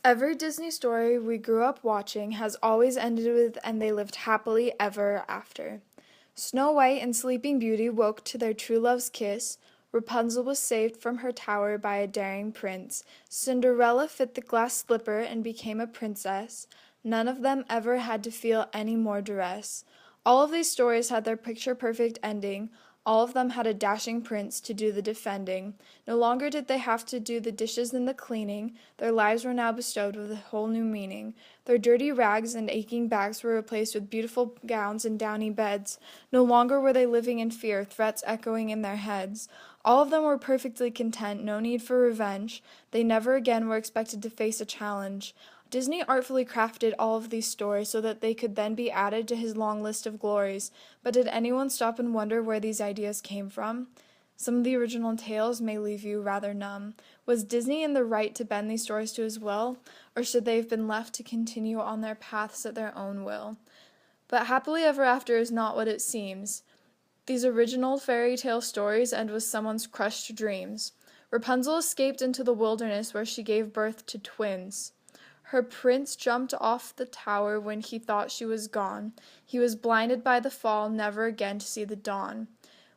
Every Disney story we grew up watching has always ended with "and they lived happily ever after." Snow White and Sleeping Beauty woke to their true love's kiss. Rapunzel was saved from her tower by a daring prince. Cinderella fit the glass slipper and became a princess. None of them ever had to feel any more duress. All of these stories had their picture-perfect ending. All of them had a dashing prince to do the defending. No longer did they have to do the dishes and the cleaning. Their lives were now bestowed with a whole new meaning. Their dirty rags and aching backs were replaced with beautiful gowns and downy beds. No longer were they living in fear, threats echoing in their heads. All of them were perfectly content, no need for revenge. They never again were expected to face a challenge. Disney artfully crafted all of these stories so that they could then be added to his long list of glories. But did anyone stop and wonder where these ideas came from? Some of the original tales may leave you rather numb. Was Disney in the right to bend these stories to his will, or should they have been left to continue on their paths at their own will? But happily ever after is not what it seems. These original fairy tale stories end with someone's crushed dreams. Rapunzel escaped into the wilderness where she gave birth to twins. Her prince jumped off the tower when he thought she was gone. He was blinded by the fall, never again to see the dawn.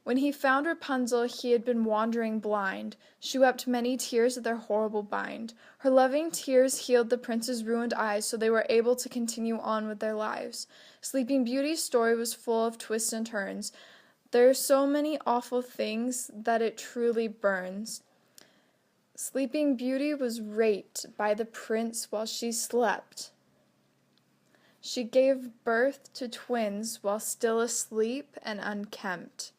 When he found Rapunzel, he had been wandering blind. She wept many tears at their horrible bind. Her loving tears healed the prince's ruined eyes, so they were able to continue on with their lives. Sleeping Beauty's story was full of twists and turns. There are so many awful things that it truly burns. Sleeping Beauty was raped by the prince while she slept. She gave birth to twins while still asleep and unkempt.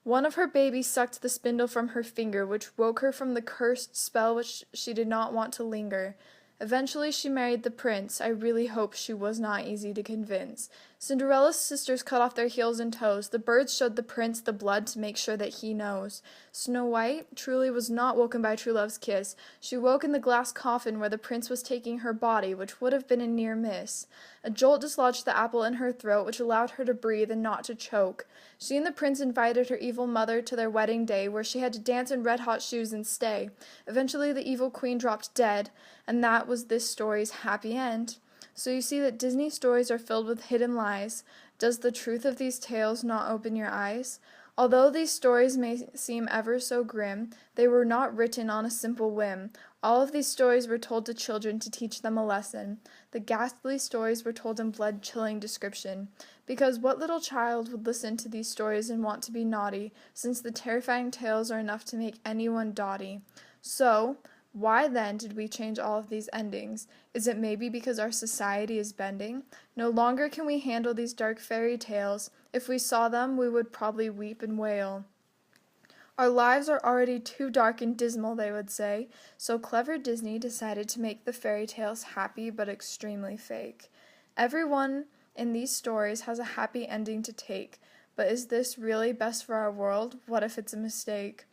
One of her babies sucked the spindle from her finger, which woke her from the cursed spell which she did not want to linger. Eventually she married the prince. I really hope she was not easy to convince. Cinderella's sisters cut off their heels and toes. The birds showed the prince the blood to make sure that he knows. Snow White truly was not woken by true love's kiss. She woke in the glass coffin where the prince was taking her body, which would have been a near miss. A jolt dislodged the apple in her throat, which allowed her to breathe and not to choke. She and the prince invited her evil mother to their wedding day, where she had to dance in red-hot shoes and stay. Eventually the evil queen dropped dead, and that was this story's happy end. So you see that Disney stories are filled with hidden lies. Does the truth of these tales not open your eyes? Although these stories may seem ever so grim, they were not written on a simple whim. All of these stories were told to children to teach them a lesson. The ghastly stories were told in blood-chilling description. Because what little child would listen to these stories and want to be naughty, since the terrifying tales are enough to make anyone dotty? So, why then did we change all of these endings? Is it maybe because our society is bending? No longer can we handle these dark fairy tales. If we saw them, we would probably weep and wail. Our lives are already too dark and dismal, they would say, so clever Disney decided to make the fairy tales happy but extremely fake. Everyone in these stories has a happy ending to take, but is this really best for our world? What if it's a mistake?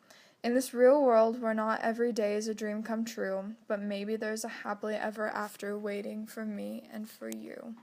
In this real world where not every day is a dream come true, but maybe there's a happily ever after waiting for me and for you.